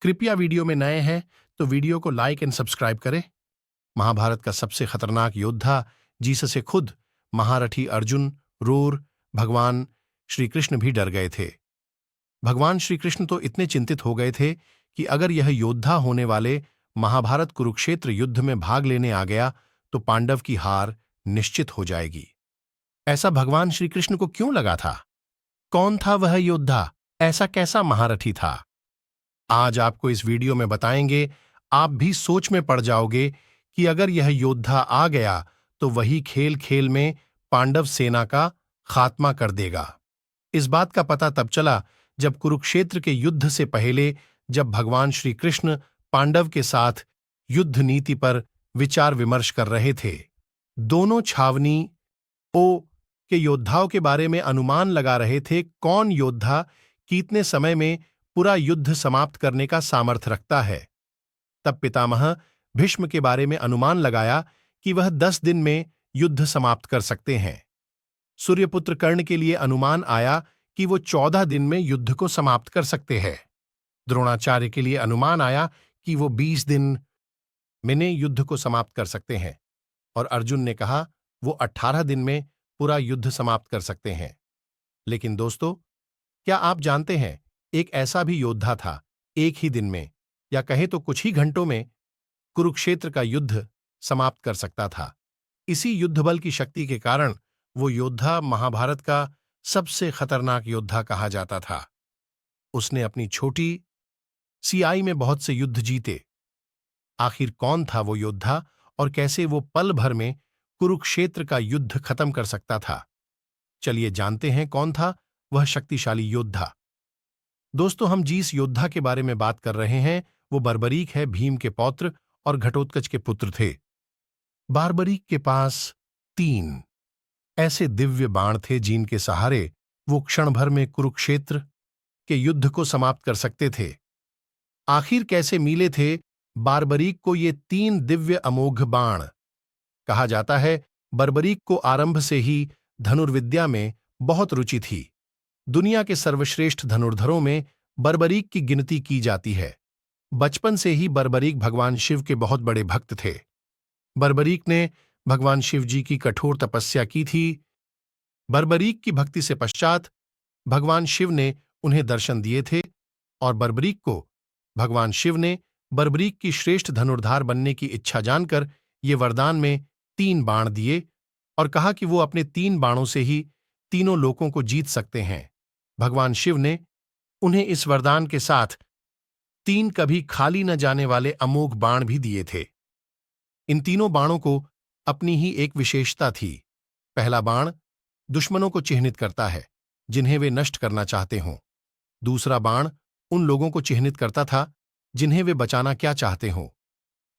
कृपया वीडियो में नए हैं तो वीडियो को लाइक एंड सब्सक्राइब करें। महाभारत का सबसे खतरनाक योद्धा जिससे खुद महारथी अर्जुन, रूर, भगवान श्री कृष्ण भी डर गए थे। भगवान श्री कृष्ण तो इतने चिंतित हो गए थे कि अगर यह योद्धा होने वाले महाभारत कुरुक्षेत्र युद्ध में भाग लेने आ गया तो पांडव की हार निश्चित हो जाएगी। ऐसा भगवान श्री कृष्ण को क्यों लगा था? कौन था वह योद्धा? ऐसा कैसा महारथी था? आज आपको इस वीडियो में बताएंगे। आप भी सोच में पड़ जाओगे कि अगर यह योद्धा आ गया तो वही खेल खेल में पांडव सेना का खात्मा कर देगा। इस बात का पता तब चला जब कुरुक्षेत्र के युद्ध से पहले जब भगवान श्री कृष्ण पांडव के साथ युद्ध नीति पर विचार विमर्श कर रहे थे। दोनों छावनी ओ के योद्धाओं के बारे में अनुमान लगा रहे थे, कौन योद्धा कितने समय में पूरा युद्ध समाप्त करने का सामर्थ्य रखता है। तब पितामह भीष्म के बारे में अनुमान लगाया कि वह 10 दिन में युद्ध समाप्त कर सकते हैं। सूर्यपुत्र कर्ण के लिए अनुमान आया कि वो 14 दिन में युद्ध को समाप्त कर सकते हैं। द्रोणाचार्य के लिए अनुमान आया कि वो 20 दिन में युद्ध को समाप्त कर सकते हैं और अर्जुन ने कहा वो 18 दिन में पूरा युद्ध समाप्त कर सकते हैं। लेकिन दोस्तों, क्या आप जानते हैं एक ऐसा भी योद्धा था एक ही दिन में या कहें तो कुछ ही घंटों में कुरुक्षेत्र का युद्ध समाप्त कर सकता था। इसी युद्धबल की शक्ति के कारण वो योद्धा महाभारत का सबसे खतरनाक योद्धा कहा जाता था। उसने अपनी छोटी सी आयु में बहुत से युद्ध जीते। आखिर कौन था वो योद्धा और कैसे वो पल भर में कुरुक्षेत्र का युद्ध खत्म कर सकता था? चलिए जानते हैं कौन था वह शक्तिशाली योद्धा। दोस्तों, हम जिस योद्धा के बारे में बात कर रहे हैं वो बर्बरीक है, भीम के पौत्र और घटोत्कच के पुत्र थे। बर्बरीक के पास 3 ऐसे दिव्य बाण थे जिनके सहारे वो क्षण भर में कुरुक्षेत्र के युद्ध को समाप्त कर सकते थे। आखिर कैसे मिले थे बर्बरीक को ये 3 दिव्य अमोघ बाण? कहा जाता है बर्बरीक को आरंभ से ही धनुर्विद्या में बहुत रुचि थी। दुनिया के सर्वश्रेष्ठ धनुर्धरों में बर्बरीक की गिनती की जाती है। बचपन से ही बर्बरीक भगवान शिव के बहुत बड़े भक्त थे। बर्बरीक ने भगवान शिव जी की कठोर तपस्या की थी। बर्बरीक की भक्ति से पश्चात भगवान शिव ने उन्हें दर्शन दिए थे और बर्बरीक को भगवान शिव ने बर्बरीक की श्रेष्ठ धनुर्धार बनने की इच्छा जानकर ये वरदान में 3 बाण दिए और कहा कि वो अपने 3 बाणों से ही तीनों लोकों को जीत सकते हैं। भगवान शिव ने उन्हें इस वरदान के साथ 3 कभी खाली न जाने वाले अमोघ बाण भी दिए थे। इन तीनों बाणों को अपनी ही एक विशेषता थी। पहला बाण दुश्मनों को चिह्नित करता है जिन्हें वे नष्ट करना चाहते हों। दूसरा बाण उन लोगों को चिह्नित करता था जिन्हें वे बचाना क्या चाहते हों।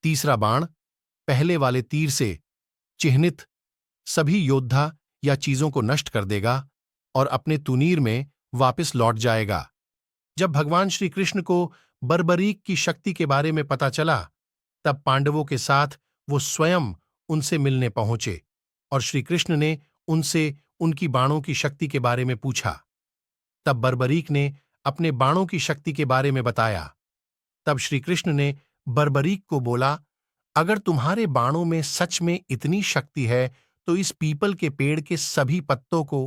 तीसरा बाण पहले वाले तीर से चिह्नित सभी योद्धा या चीजों को नष्ट कर देगा और अपने तुनीर में वापस लौट जाएगा। जब भगवान श्री कृष्ण को बर्बरीक की शक्ति के बारे में पता चला तब पांडवों के साथ वो स्वयं उनसे मिलने पहुंचे और श्री कृष्ण ने उनसे उनकी बाणों की शक्ति के बारे में पूछा। तब बर्बरीक ने अपने बाणों की शक्ति के बारे में बताया। तब श्री कृष्ण ने बर्बरीक को बोला, अगर तुम्हारे बाणों में सच में इतनी शक्ति है तो इस पीपल के पेड़ के सभी पत्तों को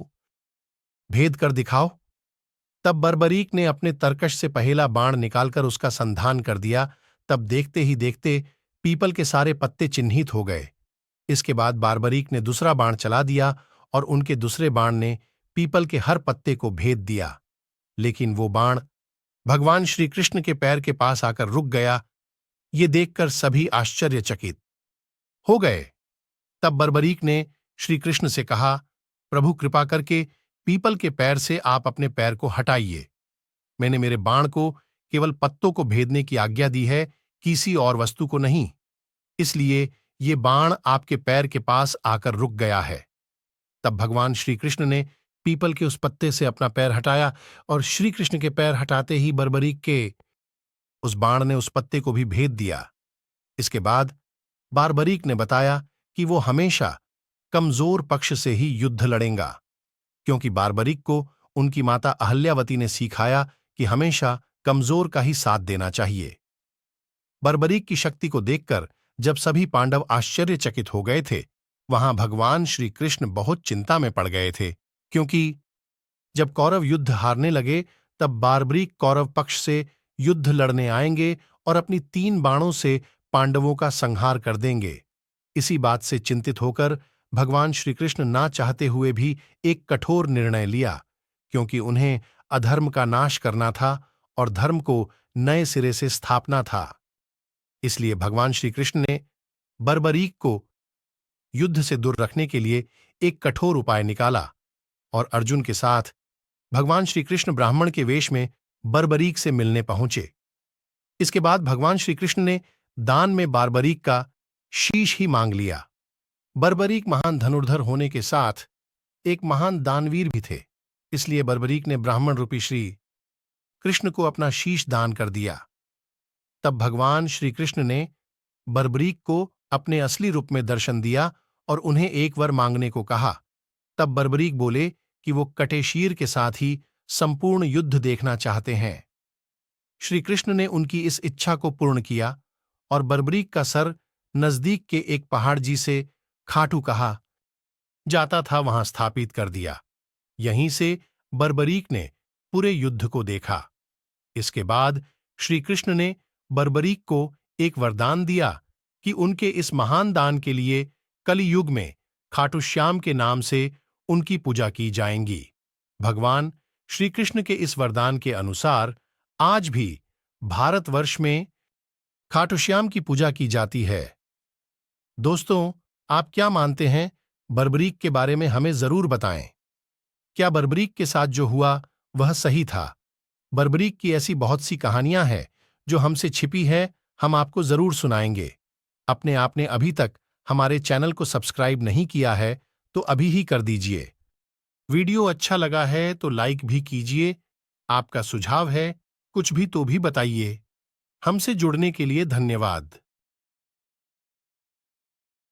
भेद कर दिखाओ। तब बर्बरीक ने अपने तरकश से पहला बाण निकालकर उसका संधान कर दिया। तब देखते ही देखते पीपल के सारे पत्ते चिन्हित हो गए। इसके बाद बर्बरीक ने दूसरा बाण चला दिया और उनके दूसरे बाण ने पीपल के हर पत्ते को भेद दिया। लेकिन वो बाण भगवान श्री कृष्ण के पैर के पास आकर रुक गया। ये देखकर सभी आश्चर्यचकित हो गए। तब बर्बरीक ने श्री कृष्ण से कहा, प्रभु कृपा करके पीपल के पैर से आप अपने पैर को हटाइए। मैंने मेरे बाण को केवल पत्तों को भेदने की आज्ञा दी है, किसी और वस्तु को नहीं। इसलिए ये बाण आपके पैर के पास आकर रुक गया है। तब भगवान श्री कृष्ण ने पीपल के उस पत्ते से अपना पैर हटाया और श्री कृष्ण के पैर हटाते ही बर्बरीक के उस बाण ने उस पत्ते को भी भेद दिया। इसके बाद बर्बरीक ने बताया कि वो हमेशा कमजोर पक्ष से ही युद्ध लड़ेगा, क्योंकि बर्बरीक को उनकी माता अहल्यावती ने सिखाया कि हमेशा कमजोर का ही साथ देना चाहिए। बर्बरीक की शक्ति को देखकर जब सभी पांडव आश्चर्यचकित हो गए थे, वहां भगवान श्री कृष्ण बहुत चिंता में पड़ गए थे, क्योंकि जब कौरव युद्ध हारने लगे तब बार्बरीक कौरव पक्ष से युद्ध लड़ने आएंगे और अपनी 3 बाणों से पांडवों का संहार कर देंगे। इसी बात से चिंतित होकर भगवान श्री कृष्ण ना चाहते हुए भी एक कठोर निर्णय लिया, क्योंकि उन्हें अधर्म का नाश करना था और धर्म को नए सिरे से स्थापना था। इसलिए भगवान श्री कृष्ण ने बर्बरीक को युद्ध से दूर रखने के लिए एक कठोर उपाय निकाला और अर्जुन के साथ भगवान श्री कृष्ण ब्राह्मण के वेश में बर्बरीक से मिलने पहुंचे। इसके बाद भगवान श्री कृष्ण ने दान में बार्बरीक का शीश ही मांग लिया। बर्बरीक महान धनुर्धर होने के साथ एक महान दानवीर भी थे, इसलिए बर्बरीक ने ब्राह्मण रूपी श्री कृष्ण को अपना शीश दान कर दिया। तब भगवान श्री कृष्ण ने बर्बरीक को अपने असली रूप में दर्शन दिया और उन्हें एक वर मांगने को कहा। तब बर्बरीक बोले कि वो कटे शीर के साथ ही संपूर्ण युद्ध देखना चाहते हैं। श्री कृष्ण ने उनकी इस इच्छा को पूर्ण किया और बर्बरीक का सर नजदीक के एक पहाड़ जी से खाटू कहा जाता था वहां स्थापित कर दिया। यहीं से बर्बरीक ने पूरे युद्ध को देखा। इसके बाद श्री कृष्ण ने बर्बरीक को एक वरदान दिया कि उनके इस महान दान के लिए कलियुग में खाटू श्याम के नाम से उनकी पूजा की जाएंगी। भगवान श्री कृष्ण के इस वरदान के अनुसार आज भी भारतवर्ष में खाटू श्याम की पूजा की जाती है। दोस्तों, आप क्या मानते हैं बर्बरीक के बारे में हमें जरूर बताएं। क्या बर्बरीक के साथ जो हुआ वह सही था? बर्बरीक की ऐसी बहुत सी कहानियां हैं जो हमसे छिपी है, हम आपको जरूर सुनाएंगे। अपने आपने अभी तक हमारे चैनल को सब्सक्राइब नहीं किया है तो अभी ही कर दीजिए। वीडियो अच्छा लगा है तो लाइक भी कीजिए। आपका सुझाव है कुछ भी तो भी बताइए। हमसे जुड़ने के लिए धन्यवाद।